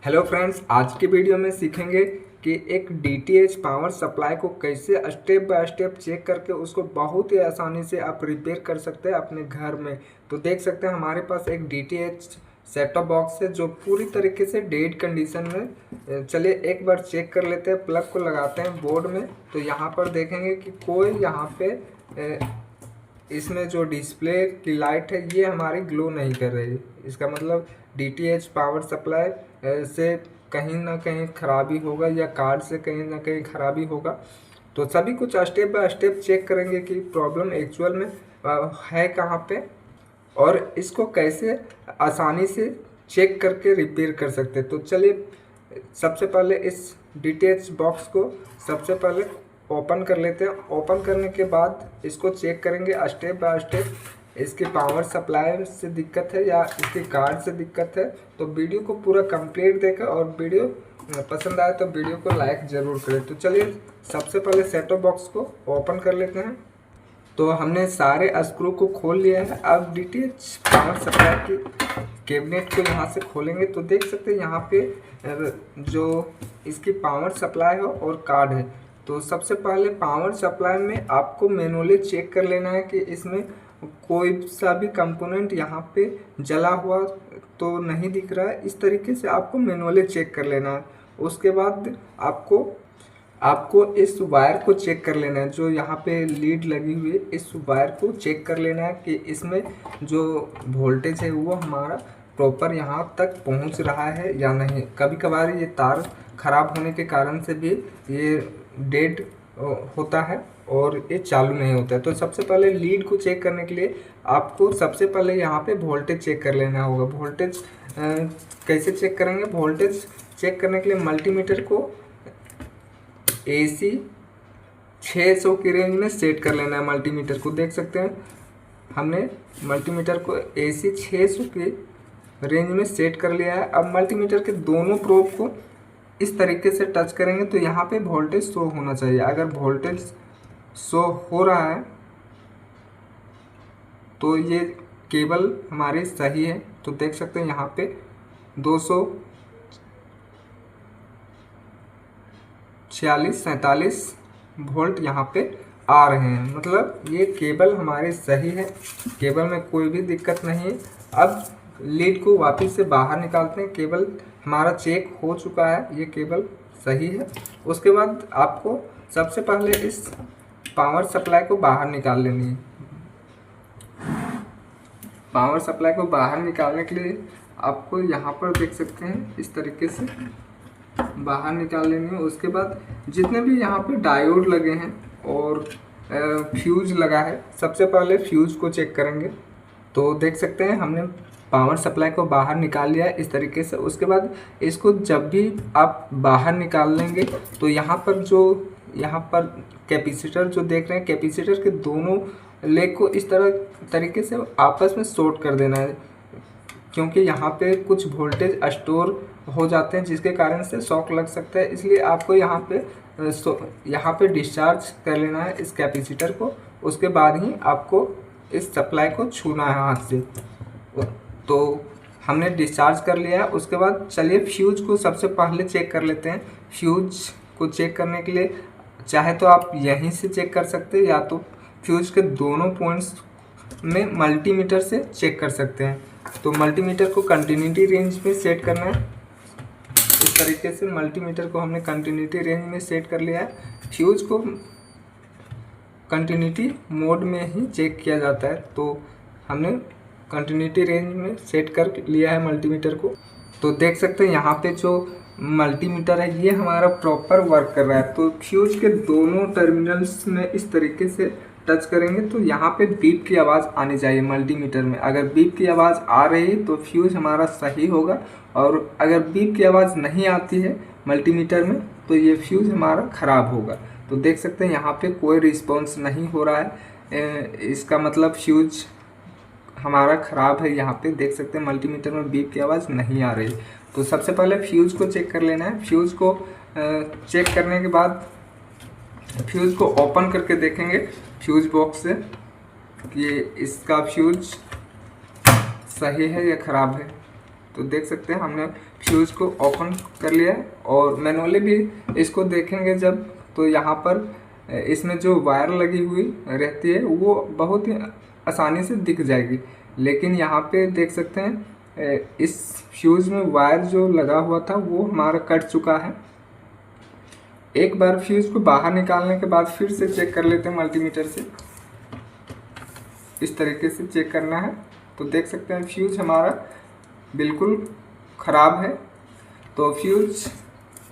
Hello friends, आज की video में सीखेंगे कि एक डीटीएच पावर सप्लाई को कैसे स्टेप बाय स्टेप चेक करके उसको बहुत ही आसानी से आप रिपेयर कर सकते हैं अपने घर में। तो देख सकते हैं हमारे पास एक डीटीएच सेट टॉप बॉक्स है जो पूरी तरीके से डेड कंडीशन में। चलिए एक बार चेक कर लेते हैं। प्लग को लगाते हैं बोर्ड में, तो यहाँ पर देखेंगे कि कोई यहाँ पे इसमें जो डिस्प्ले की लाइट है ये हमारी ग्लो नहीं कर रही है। इसका मतलब डीटीएच पावर सप्लाई से कहीं ना कहीं खराबी होगा या कार्ड से कहीं ना कहीं खराबी होगा। तो सभी कुछ स्टेप बाय स्टेप चेक करेंगे कि प्रॉब्लम एक्चुअल में है कहाँ पे और इसको कैसे आसानी से चेक करके रिपेयर कर सकते हैं। तो चलिए सबसे पहले इस डीटीएच बॉक्स को सबसे पहले ओपन कर लेते हैं। ओपन करने के बाद इसको चेक करेंगे स्टेप बाय स्टेप। इसकी पावर सप्लाई से दिक्कत है या इसके कार्ड से दिक्कत है, तो वीडियो को पूरा कंप्लीट देखें और वीडियो पसंद आए तो वीडियो को लाइक ज़रूर करें। तो चलिए सबसे पहले सेट टॉप बॉक्स को ओपन कर लेते हैं। तो हमने सारे स्क्रू को खोल लिया है। अब डीटीएच पावर सप्लाई की कैबिनेट को यहाँ से खोलेंगे तो देख सकते हैं यहाँ पे जो इसकी पावर सप्लाई है और कार्ड है। तो सबसे पहले पावर सप्लाई में आपको मैनुअली चेक कर लेना है कि इसमें कोई सा भी कंपोनेंट यहाँ पे जला हुआ तो नहीं दिख रहा है। इस तरीके से आपको मैनुअली चेक कर लेना है। उसके बाद आपको इस वायर को चेक कर लेना है, जो यहाँ पे लीड लगी हुई है इस वायर को चेक कर लेना है कि इसमें जो वोल्टेज है वो हमारा प्रॉपर यहाँ तक पहुँच रहा है या नहीं। कभी कभार ये तार ख़राब होने के कारण से भी ये डेड होता है और ये चालू नहीं होता है। तो सबसे पहले लीड को चेक करने के लिए आपको सबसे पहले यहाँ पे वोल्टेज चेक कर लेना होगा। वोल्टेज कैसे चेक करेंगे? वोल्टेज चेक करने के लिए मल्टीमीटर को AC 600 की रेंज में सेट कर लेना है। मल्टीमीटर को देख सकते हैं हमने मल्टीमीटर को AC 600 की रेंज में सेट कर लिया है। अब मल्टीमीटर के दोनों प्रोब को इस तरीके से टच करेंगे तो यहाँ पे वोल्टेज शो होना चाहिए। अगर वोल्टेज शो हो रहा है तो ये केबल हमारी सही है। तो देख सकते हैं यहाँ पे 246-47 वोल्ट यहाँ पे आ रहे हैं, मतलब ये केबल हमारी सही है, केबल में कोई भी दिक्कत नहीं है। अब लीड को वापस से बाहर निकालते हैं। केबल हमारा चेक हो चुका है, ये केबल सही है। उसके बाद आपको सबसे पहले इस पावर सप्लाई को बाहर निकाल लेनी है। पावर सप्लाई को बाहर निकालने के लिए आपको यहाँ पर देख सकते हैं इस तरीके से बाहर निकाल लेनी है। उसके बाद जितने भी यहाँ पे डायोड लगे हैं और फ्यूज लगा है, सबसे पहले फ्यूज को चेक करेंगे। तो देख सकते हैं हमने पावर सप्लाई को बाहर निकाल लिया है इस तरीके से। उसके बाद इसको जब भी आप बाहर निकाल लेंगे तो यहाँ पर कैपेसिटर जो देख रहे हैं, कैपेसिटर के दोनों लेग को इस तरीके से आपस में शॉर्ट कर देना है, क्योंकि यहाँ पे कुछ वोल्टेज स्टोर हो जाते हैं जिसके कारण से शॉक लग सकता है। इसलिए आपको यहाँ पे डिस्चार्ज कर लेना है इस कैपेसिटर को। उसके बाद ही आपको इस सप्लाई को छूना है हाथ से। तो हमने डिस्चार्ज कर लिया है। उसके बाद चलिए फ्यूज को सबसे पहले चेक कर लेते हैं। फ्यूज को चेक करने के लिए चाहे तो आप यहीं से चेक कर सकते हैं या तो फ्यूज के दोनों पॉइंट्स में मल्टीमीटर से चेक कर सकते हैं। तो मल्टीमीटर को कंटिन्यूटी रेंज में सेट करना है। इस तरीके से मल्टीमीटर को हमने कंटिन्यूटी रेंज में सेट कर लिया है। फ्यूज को कंटिन्यूटी मोड में ही चेक किया जाता है, तो हमने कंटिन्यूटी रेंज में सेट कर लिया है मल्टीमीटर को। तो देख सकते हैं यहाँ पे जो मल्टीमीटर है ये हमारा प्रॉपर वर्क कर रहा है। तो फ्यूज के दोनों टर्मिनल्स में इस तरीके से टच करेंगे तो यहाँ पे बीप की आवाज़ आनी चाहिए मल्टीमीटर में। अगर बीप की आवाज़ आ रही है तो फ्यूज हमारा सही होगा, और अगर बीप की आवाज़ नहीं आती है मल्टीमीटर में तो ये फ्यूज हमारा ख़राब होगा। तो देख सकते हैं यहाँ पे कोई रिस्पॉन्स नहीं हो रहा है, इसका मतलब फ्यूज हमारा ख़राब है। यहाँ पे देख सकते हैं मल्टीमीटर में बीप की आवाज़ नहीं आ रही। तो सबसे पहले फ्यूज़ को चेक कर लेना है। फ्यूज़ को चेक करने के बाद फ्यूज़ को ओपन करके देखेंगे फ्यूज़ बॉक्स से कि इसका फ्यूज़ सही है या ख़राब है। तो देख सकते हैं हमने फ्यूज़ को ओपन कर लिया है। और मैनुअली भी इसको देखेंगे जब, तो यहाँ पर इसमें जो वायर लगी हुई रहती है वो बहुत ही आसानी से दिख जाएगी। लेकिन यहाँ पे देख सकते हैं इस फ्यूज़ में वायर जो लगा हुआ था वो हमारा कट चुका है। एक बार फ्यूज़ को बाहर निकालने के बाद फिर से चेक कर लेते हैं मल्टीमीटर से। इस तरीके से चेक करना है। तो देख सकते हैं फ्यूज़ हमारा बिल्कुल ख़राब है। तो फ्यूज़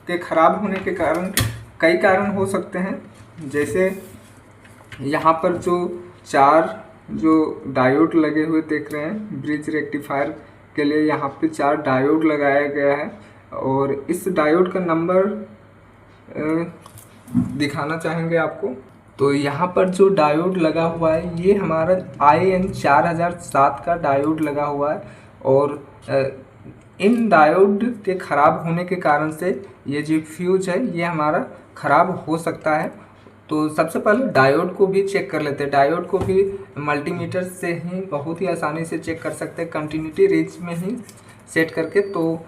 के ख़राब होने के कारण कई कारण हो सकते हैं, जैसे यहाँ पर जो 4 जो डायोड लगे हुए देख रहे हैं ब्रिज रेक्टिफायर के लिए, यहाँ पे 4 डायोड लगाया गया है। और इस डायोड का नंबर दिखाना चाहेंगे आपको। तो यहाँ पर जो डायोड लगा हुआ है ये हमारा IN 4007 का डायोड लगा हुआ है। और इन डायोड के ख़राब होने के कारण से ये जो फ्यूज है ये हमारा ख़राब हो सकता है। तो सबसे पहले डायोड को भी चेक कर लेते हैं। डायोड को भी मल्टीमीटर से ही बहुत ही आसानी से चेक कर सकते हैं, कंटिन्यूटी रेंज में ही सेट करके। तो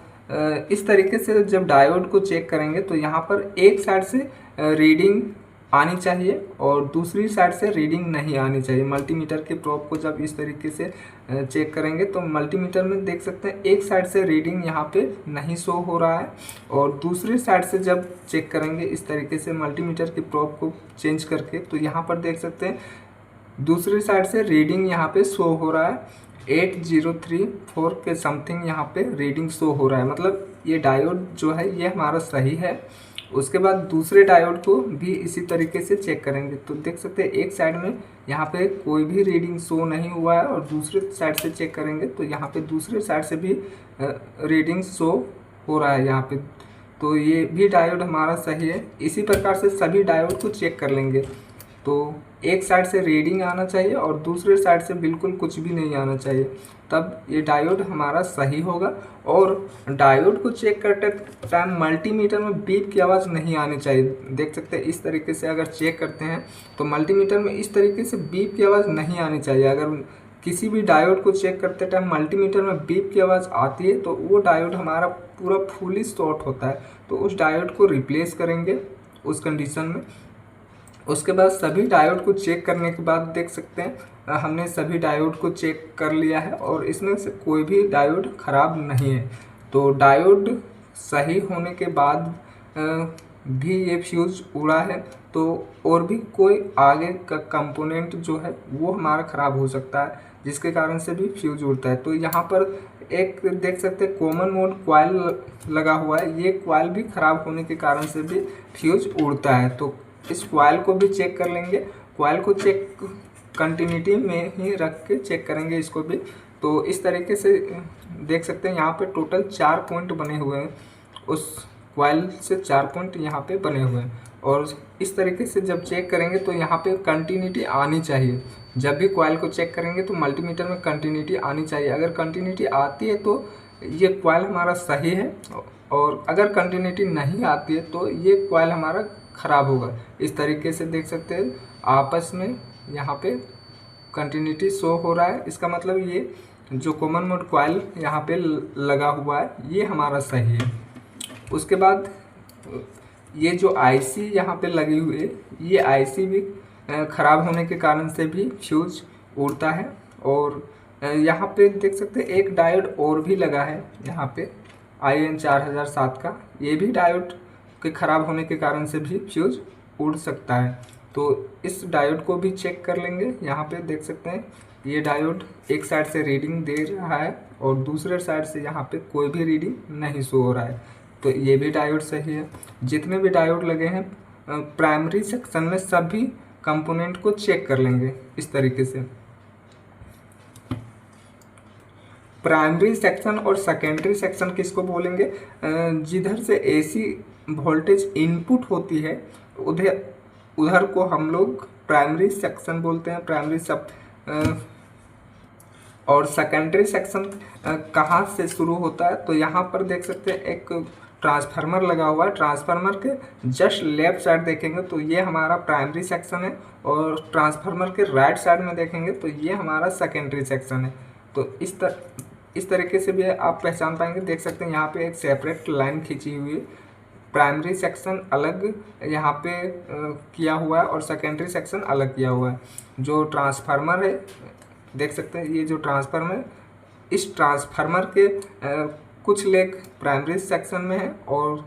इस तरीके से जब डायोड को चेक करेंगे तो यहाँ पर एक साइड से रीडिंग आनी चाहिए और दूसरी साइड से रीडिंग नहीं आनी चाहिए। मल्टीमीटर के प्रोब को जब इस तरीके से चेक करेंगे तो मल्टीमीटर में देख सकते हैं एक साइड से रीडिंग यहाँ पे नहीं शो हो रहा है, और दूसरी साइड से जब चेक करेंगे इस तरीके से मल्टीमीटर के प्रोब को चेंज करके, तो यहाँ पर देख सकते हैं दूसरी साइड से रीडिंग यहाँ पे शो हो रहा है 8034 के समथिंग यहाँ पे रीडिंग शो हो रहा है। मतलब ये डायोड जो है ये हमारा सही है। उसके बाद दूसरे डायोड को भी इसी तरीके से चेक करेंगे तो देख सकते हैं एक साइड में यहाँ पे कोई भी रीडिंग शो नहीं हुआ है, और दूसरे साइड से चेक करेंगे तो यहाँ पे दूसरे साइड से भी रीडिंग शो हो रहा है यहाँ पे। तो ये भी डायोड हमारा सही है। इसी प्रकार से सभी डायोड को चेक कर लेंगे। तो एक साइड से रीडिंग आना चाहिए और दूसरे साइड से बिल्कुल कुछ भी नहीं आना चाहिए, तब ये डायोड हमारा सही होगा। और डायोड को चेक करते टाइम मल्टीमीटर में बीप की आवाज़ नहीं आनी चाहिए। देख सकते हैं इस तरीके से अगर चेक करते हैं तो मल्टीमीटर में इस तरीके से बीप की आवाज़ नहीं आनी चाहिए। अगर किसी भी डायोड को चेक करते टाइम मल्टीमीटर में बीप की आवाज़ आती है तो वो डायोड हमारा पूरा फुली शॉर्ट होता है। तो उस डायोड को रिप्लेस करेंगे उस कंडीशन में। उसके बाद सभी डायोड को चेक करने के बाद देख सकते हैं हमने सभी डायोड को चेक कर लिया है और इसमें से कोई भी डायोड ख़राब नहीं है। तो डायोड सही होने के बाद भी ये फ्यूज़ उड़ा है तो और भी कोई आगे का कंपोनेंट जो है वो हमारा ख़राब हो सकता है, जिसके कारण से भी फ्यूज़ उड़ता है। तो यहाँ पर एक देख सकते हैं कॉमन मोड कॉइल लगा हुआ है, ये कॉइल भी ख़राब होने के कारण से भी फ्यूज़ उड़ता है। तो इस कॉइल को भी चेक कर लेंगे। कॉइल को चेक कंटिन्यूटी में ही रख के चेक करेंगे इसको भी। तो इस तरीके से देख सकते हैं यहाँ पे टोटल 4 पॉइंट बने हुए हैं, उस कॉइल से 4 पॉइंट यहाँ पे बने हुए हैं। और इस तरीके से जब चेक करेंगे तो यहाँ पे कंटिन्यूटी आनी चाहिए। जब भी कॉइल को चेक करेंगे तो मल्टीमीटर में कंटिन्यूटी आनी चाहिए। अगर कंटिन्यूटी आती है तो ये कॉइल हमारा सही है, और अगर कंटिन्यूटी नहीं आती है तो ये कॉइल हमारा ख़राब होगा। इस तरीके से देख सकते हैं आपस में यहाँ पे कंटिन्यूटी शो हो रहा है। इसका मतलब ये जो कॉमन मोड कॉइल यहाँ पे लगा हुआ है ये हमारा सही है। उसके बाद ये जो आईसी यहाँ पे लगी हुई है ये आईसी भी ख़राब होने के कारण से भी फ्यूज उड़ता है। और यहाँ पे देख सकते हैं एक डायोड और भी लगा है यहाँ पे IN 4007 का, ये भी डायोड के ख़राब होने के कारण से भी फ्यूज उड़ सकता है। तो इस डायोड को भी चेक कर लेंगे। यहाँ पे देख सकते हैं ये डायोड एक साइड से रीडिंग दे रहा है और दूसरे साइड से यहाँ पे कोई भी रीडिंग नहीं शो हो रहा है, तो ये भी डायोड सही है। जितने भी डायोड लगे हैं प्राइमरी सेक्शन में सभी कंपोनेंट को चेक कर लेंगे इस तरीके से। प्राइमरी सेक्शन और सेकेंडरी सेक्शन किसको बोलेंगे? जिधर से AC वोल्टेज इनपुट होती है उधर को हम लोग प्राइमरी सेक्शन बोलते हैं, प्राइमरी सब। और सेकेंडरी सेक्शन कहाँ से शुरू होता है? तो यहाँ पर देख सकते हैं एक ट्रांसफार्मर लगा हुआ है। ट्रांसफार्मर के जस्ट लेफ्ट साइड देखेंगे तो ये हमारा प्राइमरी सेक्शन है, और ट्रांसफार्मर के राइट साइड में देखेंगे तो ये हमारा सेकेंडरी सेक्शन है। तो इस तरीके से भी आप पहचान पाएंगे। देख सकते हैं यहाँ पे एक सेपरेट लाइन खींची हुई है, प्राइमरी सेक्शन अलग यहाँ पे किया हुआ है और सेकेंडरी सेक्शन अलग किया हुआ है। जो ट्रांसफार्मर है, देख सकते हैं ये जो ट्रांसफार्मर है, इस ट्रांसफार्मर के कुछ लेग प्राइमरी सेक्शन में है और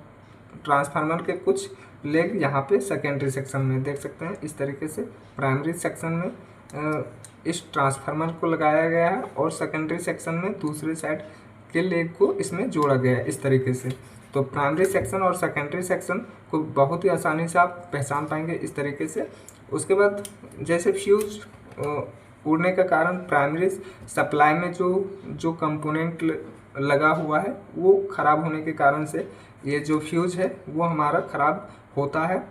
ट्रांसफार्मर के कुछ लेग यहाँ पे सेकेंडरी सेक्शन में। देख सकते हैं इस तरीके से प्राइमरी सेक्शन में इस ट्रांसफार्मर को लगाया गया है और सेकेंडरी सेक्शन में दूसरे साइड के लेग को इसमें जोड़ा गया है इस तरीके से। तो प्राइमरी सेक्शन और सेकेंडरी सेक्शन को बहुत ही आसानी से आप पहचान पाएंगे इस तरीके से। उसके बाद जैसे फ्यूज उड़ने का कारण प्राइमरी सप्लाई में जो कंपोनेंट लगा हुआ है वो ख़राब होने के कारण से ये जो फ्यूज है वो हमारा ख़राब होता है।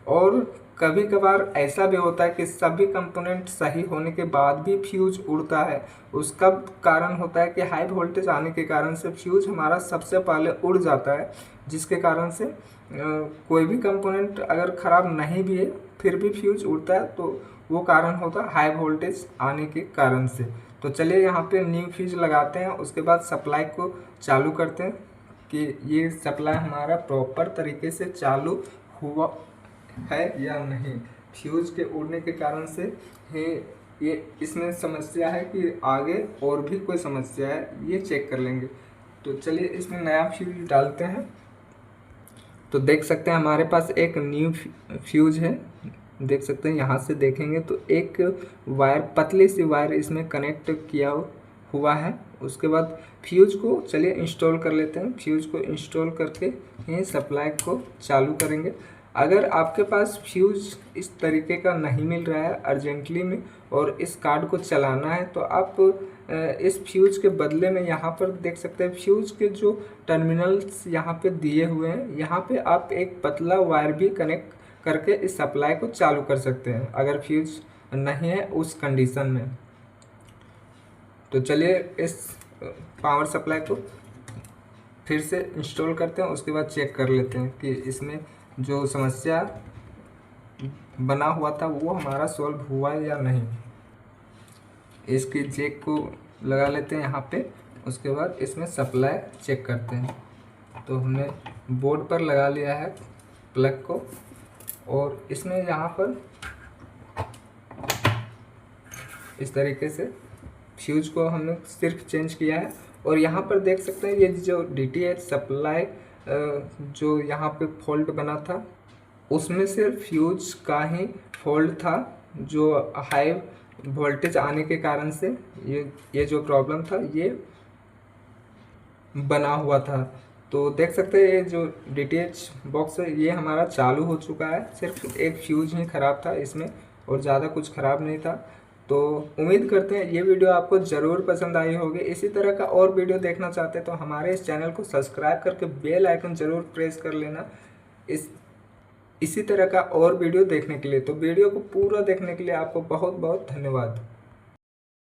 और कभी कभार ऐसा भी होता है कि सभी कंपोनेंट सही होने के बाद भी फ्यूज उड़ता है। उसका कारण होता है कि हाई वोल्टेज आने के कारण से फ्यूज हमारा सबसे पहले उड़ जाता है, जिसके कारण से कोई भी कंपोनेंट अगर ख़राब नहीं भी है फिर भी फ्यूज उड़ता है, तो वो कारण होता है हाई वोल्टेज आने के कारण से। तो चलिए यहाँ पे न्यू फ्यूज लगाते हैं, उसके बाद सप्लाई को चालू करते हैं कि ये सप्लाई हमारा प्रॉपर तरीके से चालू हुआ है या नहीं। फ्यूज के उड़ने के कारण से ये इसमें समस्या है कि आगे और भी कोई समस्या है, ये चेक कर लेंगे। तो चलिए इसमें नया फ्यूज डालते हैं। तो देख सकते हैं हमारे पास एक न्यू फ्यूज है। देख सकते हैं यहाँ से देखेंगे तो एक वायर, पतली सी वायर इसमें कनेक्ट किया हुआ है। उसके बाद फ्यूज को चलिए इंस्टॉल कर लेते हैं। फ्यूज को इंस्टॉल करके ही सप्लाई को चालू करेंगे। अगर आपके पास फ्यूज इस तरीके का नहीं मिल रहा है अर्जेंटली में और इस कार्ड को चलाना है, तो आप इस फ्यूज के बदले में यहाँ पर देख सकते हैं फ्यूज के जो टर्मिनल्स यहाँ पे दिए हुए हैं, यहाँ पे आप एक पतला वायर भी कनेक्ट करके इस सप्लाई को चालू कर सकते हैं अगर फ्यूज नहीं है उस कंडीशन में। तो चलिए इस पावर सप्लाई को फिर से इंस्टॉल करते हैं, उसके बाद चेक कर लेते हैं कि इसमें जो समस्या बना हुआ था वो हमारा सॉल्व हुआ या नहीं। इसकी जैक को लगा लेते हैं यहाँ पे, उसके बाद इसमें सप्लाई चेक करते हैं। तो हमने बोर्ड पर लगा लिया है प्लग को और इसमें यहाँ पर इस तरीके से फ्यूज को हमने सिर्फ चेंज किया है। और यहाँ पर देख सकते हैं ये जो DTH सप्लाई जो यहाँ पे फॉल्ट बना था उसमें से फ्यूज का ही फॉल्ट था, जो हाई वोल्टेज आने के कारण से ये जो प्रॉब्लम था ये बना हुआ था। तो देख सकते हैं ये जो DTH बॉक्स है ये हमारा चालू हो चुका है। सिर्फ एक फ्यूज ही ख़राब था इसमें और ज़्यादा कुछ ख़राब नहीं था। तो उम्मीद करते हैं ये वीडियो आपको ज़रूर पसंद आई होगी। इसी तरह का और वीडियो देखना चाहते हैं तो हमारे इस चैनल को सब्सक्राइब करके बेल आइकन ज़रूर प्रेस कर लेना इसी तरह का और वीडियो देखने के लिए। तो वीडियो को पूरा देखने के लिए आपको बहुत बहुत धन्यवाद।